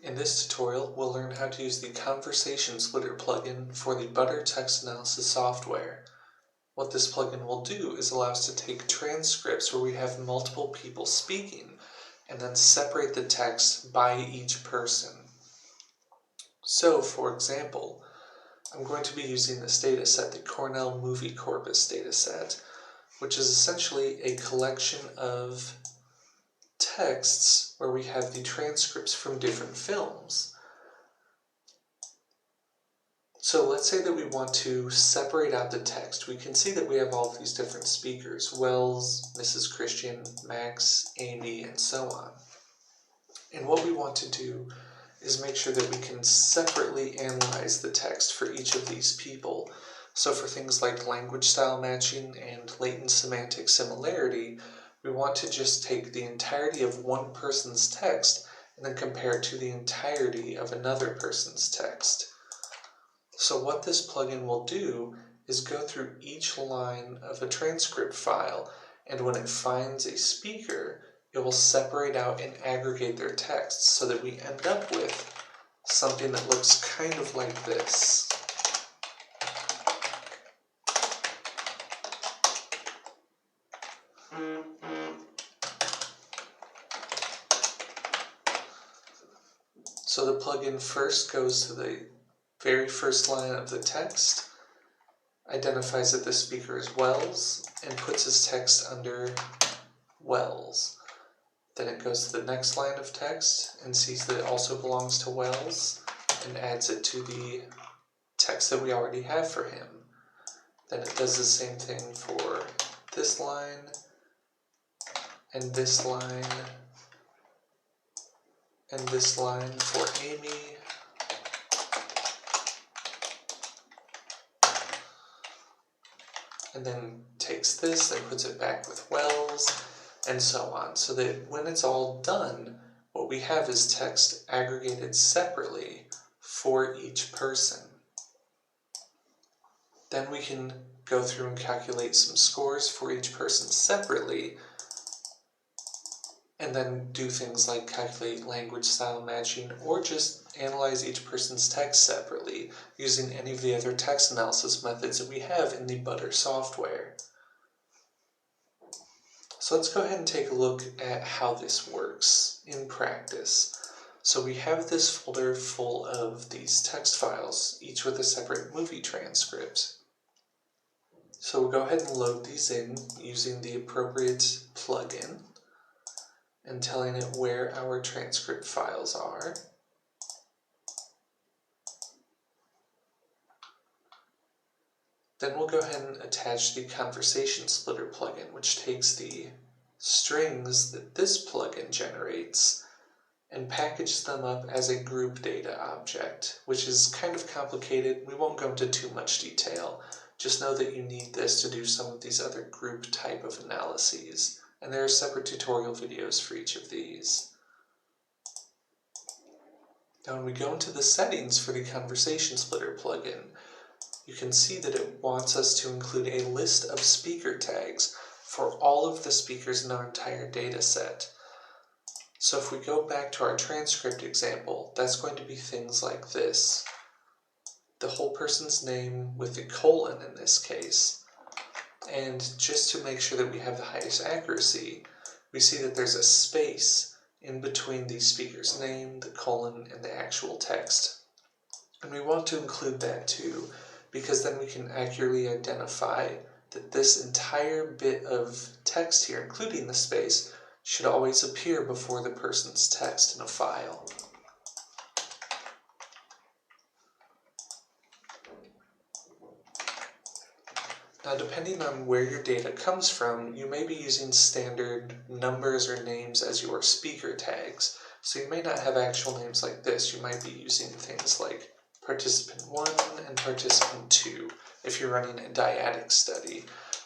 In this tutorial, we'll learn how to use the Conversation Splitter plugin for the Butter text analysis software. What this plugin will do is allow us to take transcripts where we have multiple people speaking and then separate the text by each person. So, for example, I'm going to be using this dataset, the Cornell Movie Corpus dataset, which is essentially a collection of texts where we have the transcripts from different films. So let's say that we want to separate out the text. We can see that we have all of these different speakers: Wells, Mrs. Christian, Max, Amy, and so on. And what we want to do is make sure that we can separately analyze the text for each of these people. So for things like language style matching and latent semantic similarity, we want to just take the entirety of one person's text and then compare it to the entirety of another person's text. So what this plugin will do is go through each line of a transcript file, and when it finds a speaker, it will separate out and aggregate their texts so that we end up with something that looks kind of like this. So the plugin first goes to the very first line of the text, identifies that the speaker is Wells, and puts his text under Wells. Then it goes to the next line of text and sees that it also belongs to Wells and adds it to the text that we already have for him. Then it does the same thing for this line and this line and this line for Amy. And then takes this and puts it back with Wells, and so on. So that when it's all done, what we have is text aggregated separately for each person. Then we can go through and calculate some scores for each person separately, and then do things like calculate language style matching, or just analyze each person's text separately using any of the other text analysis methods that we have in the Butter software. So let's go ahead and take a look at how this works in practice. So we have this folder full of these text files, each with a separate movie transcript. So we'll go ahead and load these in using the appropriate plugin and telling it where our transcript files are. Then we'll go ahead and attach the Conversation Splitter plugin, which takes the strings that this plugin generates and packages them up as a group data object, which is kind of complicated. We won't go into too much detail. Just know that you need this to do some of these other group type of analyses, and there are separate tutorial videos for each of these. Now when we go into the settings for the Conversation Splitter plugin, you can see that it wants us to include a list of speaker tags for all of the speakers in our entire data set. So if we go back to our transcript example, that's going to be things like this: the whole person's name with the colon in this case. And just to make sure that we have the highest accuracy, we see that there's a space in between the speaker's name, the colon, and the actual text. And we want to include that too, because then we can accurately identify that this entire bit of text here, including the space, should always appear before the person's text in a file. Now, depending on where your data comes from, you may be using standard numbers or names as your speaker tags. So you may not have actual names like this. You might be using things like participant 1 and participant 2 if you're running a dyadic study,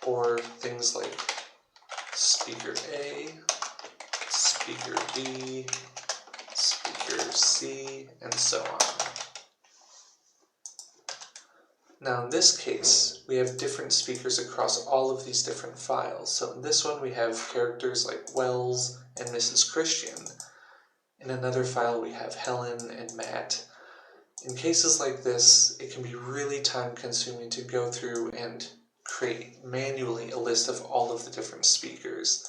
or things like speaker A, speaker B, speaker C, and so on. Now in this case, we have different speakers across all of these different files. So in this one we have characters like Wells and Mrs. Christian. In another file we have Helen and Matt. In cases like this, it can be really time-consuming to go through and create manually a list of all of the different speakers.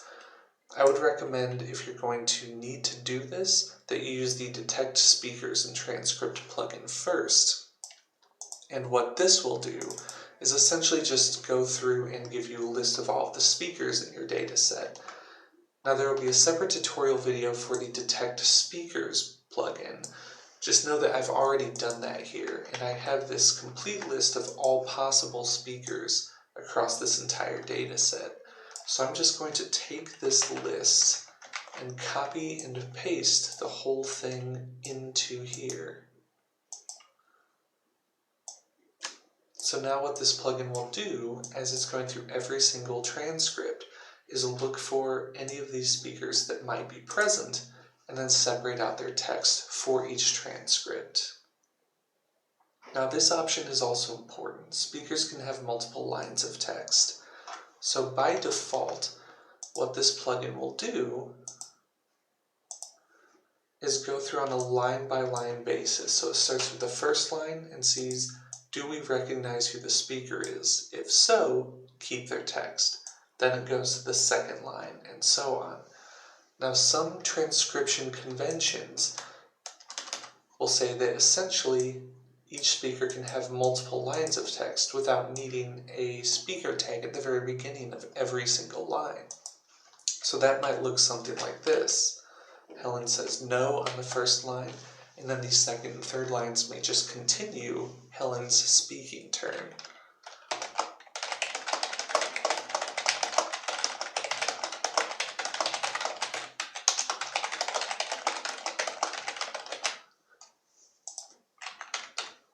I would recommend, if you're going to need to do this, that you use the Detect Speakers and Transcript plugin first. And what this will do is essentially just go through and give you a list of all of the speakers in your data set. Now there will be a separate tutorial video for the Detect Speakers plugin. Just know that I've already done that here, and I have this complete list of all possible speakers across this entire data set. So I'm just going to take this list and copy and paste the whole thing into here. So now what this plugin will do, as it's going through every single transcript, is look for any of these speakers that might be present and then separate out their text for each transcript. Now this option is also important. Speakers can have multiple lines of text. So by default, what this plugin will do is go through on a line-by-line basis. So it starts with the first line and sees, do we recognize who the speaker is? If so, keep their text. Then it goes to the second line, and so on. Now, some transcription conventions will say that essentially each speaker can have multiple lines of text without needing a speaker tag at the very beginning of every single line. So that might look something like this. Helen says no on the first line, and then the second and third lines may just continue Helen's speaking turn.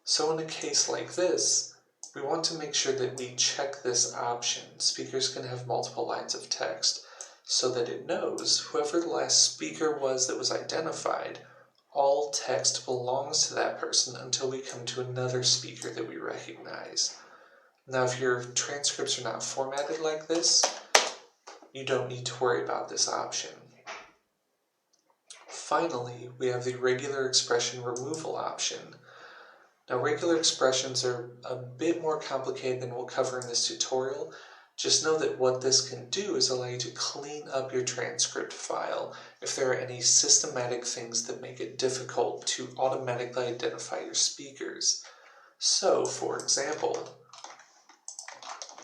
So in a case like this, we want to make sure that we check this option. Speakers can have multiple lines of text, so that it knows whoever the last speaker was that was identified, all text belongs to that person until we come to another speaker that we recognize. Now, if your transcripts are not formatted like this, you don't need to worry about this option. Finally, we have the regular expression removal option. Now, regular expressions are a bit more complicated than we'll cover in this tutorial. Just know that what this can do is allow you to clean up your transcript file if there are any systematic things that make it difficult to automatically identify your speakers. So, for example,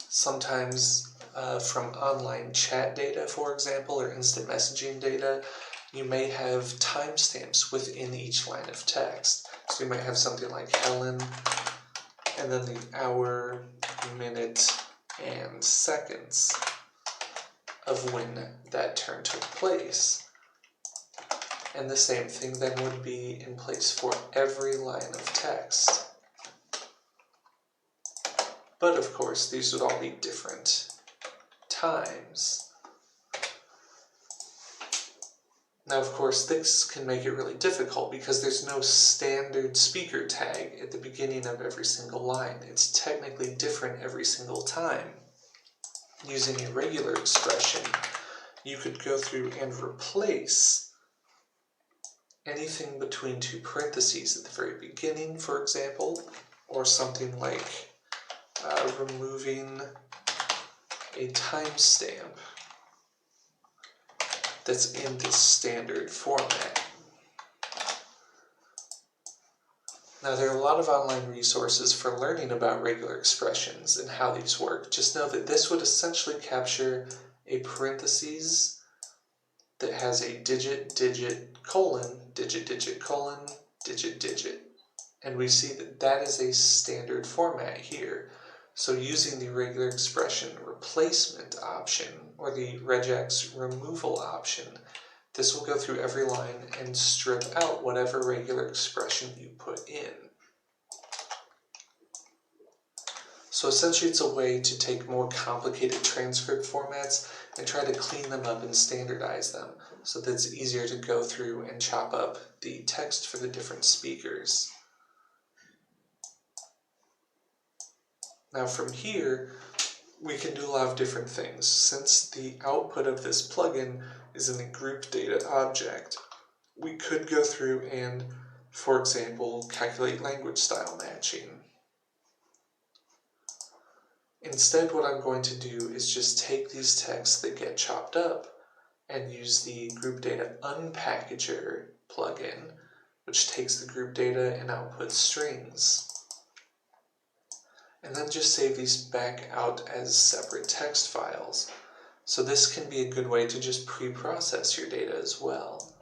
sometimes from online chat data, for example, or instant messaging data, you may have timestamps within each line of text. So you might have something like Helen, and then the hour, minute, and seconds of when that turn took place. And the same thing then would be in place for every line of text. But of course, these would all be different times. Now, of course, this can make it really difficult because there's no standard speaker tag at the beginning of every single line. It's technically different every single time. Using a regular expression, you could go through and replace anything between two parentheses at the very beginning, for example, or something like removing a timestamp that's in this standard format. Now, there are a lot of online resources for learning about regular expressions and how these work. Just know that this would essentially capture a parentheses that has a digit, digit, colon, digit, digit, colon, digit, digit. And we see that that is a standard format here. So using the regular expression replacement option or the regex removal option, this will go through every line and strip out whatever regular expression you put in. So essentially it's a way to take more complicated transcript formats and try to clean them up and standardize them so that it's easier to go through and chop up the text for the different speakers. Now from here, we can do a lot of different things. Since the output of this plugin is in the group data object, we could go through and, for example, calculate language style matching. Instead, what I'm going to do is just take these texts that get chopped up and use the group data unpackager plugin, which takes the group data and outputs strings. And then just save these back out as separate text files. So this can be a good way to just pre-process your data as well.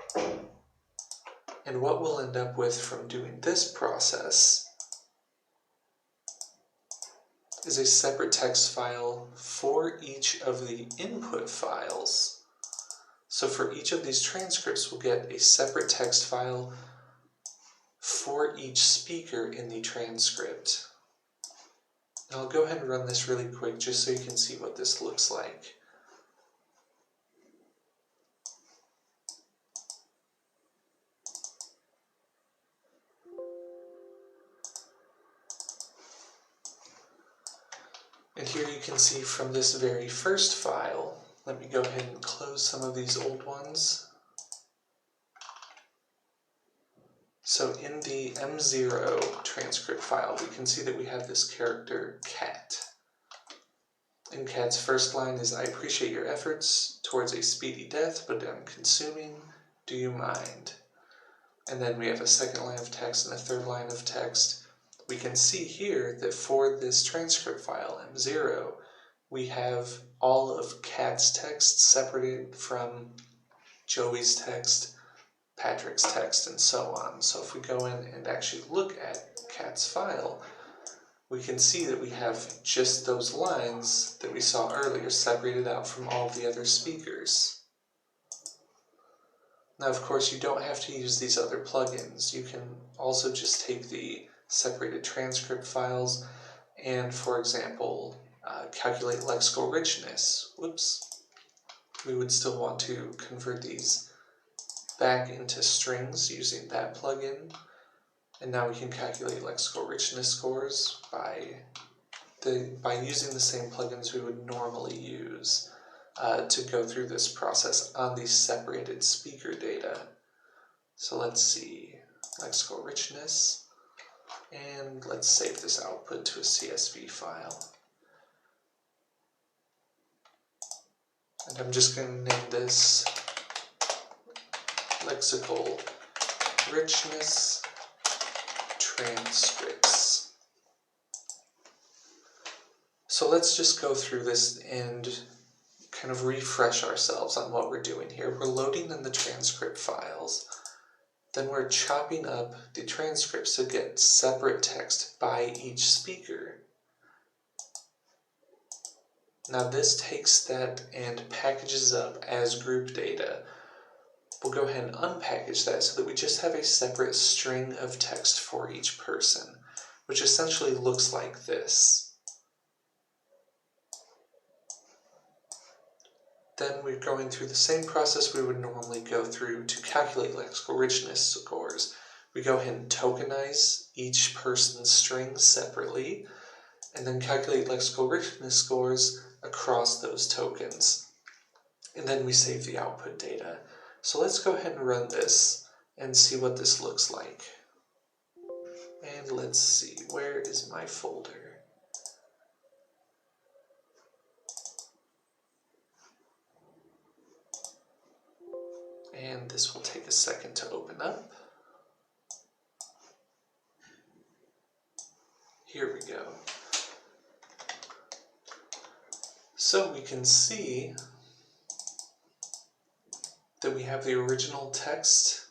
And what we'll end up with from doing this process is a separate text file for each of the input files. So for each of these transcripts, we'll get a separate text file for each speaker in the transcript. And I'll go ahead and run this really quick just so you can see what this looks like. And here you can see from this very first file, let me go ahead and close some of these old ones. So in the M0 transcript file, we can see that we have this character cat. And cat's first line is, "I appreciate your efforts towards a speedy death, but I'm consuming. Do you mind?" And then we have a second line of text and a third line of text. We can see here that for this transcript file, M0, we have all of Cat's text separated from Joey's text, Patrick's text, and so on. So if we go in and actually look at Cat's file, we can see that we have just those lines that we saw earlier separated out from all the other speakers. Now, of course, you don't have to use these other plugins. You can also just take the separated transcript files and, for example, calculate lexical richness. Whoops. We would still want to convert these back into strings using that plugin. And now we can calculate lexical richness scores by using the same plugins we would normally use to go through this process on the separated speaker data. So let's see, lexical richness. And let's save this output to a CSV file. And I'm just going to name this lexical richness transcripts. So let's just go through this and kind of refresh ourselves on what we're doing here. We're loading in the transcript files. Then we're chopping up the transcripts to get separate text by each speaker. Now this takes that and packages up as group data. We'll go ahead and unpackage that so that we just have a separate string of text for each person, which essentially looks like this. Then we're going through the same process we would normally go through to calculate lexical richness scores. We go ahead and tokenize each person's strings separately, and then calculate lexical richness scores across those tokens. And then we save the output data. So let's go ahead and run this and see what this looks like. And let's see, where is my folder? And this will take a second to open up. Here we go. So we can see that we have the original text,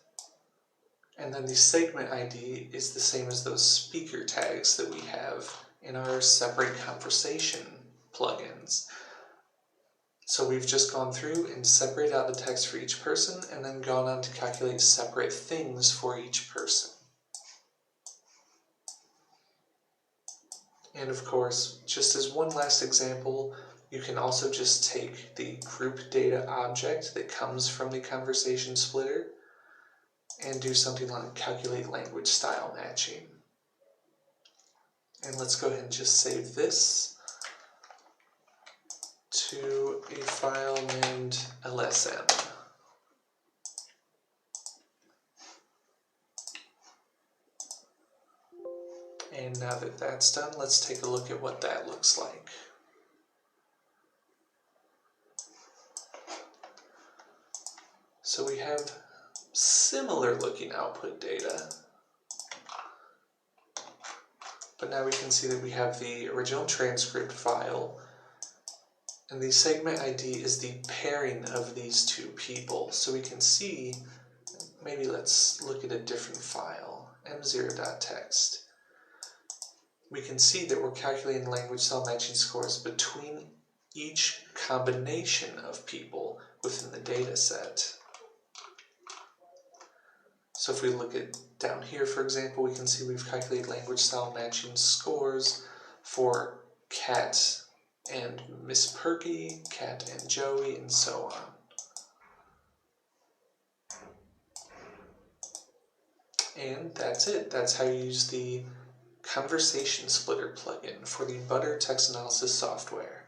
and then the segment ID is the same as those speaker tags that we have in our separate conversation plugins. So we've just gone through and separated out the text for each person and then gone on to calculate separate things for each person. And of course, just as one last example, you can also just take the group data object that comes from the conversation splitter and do something like calculate language style matching. And let's go ahead and just save this to a file named LSM. And now that that's done, let's take a look at what that looks like. So we have similar looking output data, but now we can see that we have the original transcript file, and the segment ID is the pairing of these two people. So we can see, maybe let's look at a different file, m0.txt. We can see that we're calculating language cell matching scores between each combination of people within the data set. So if we look at down here, for example, we can see we've calculated language style matching scores for Cat and Miss Perky, Cat and Joey, and so on. And that's it. That's how you use the Conversation Splitter plugin for the Butter text analysis software.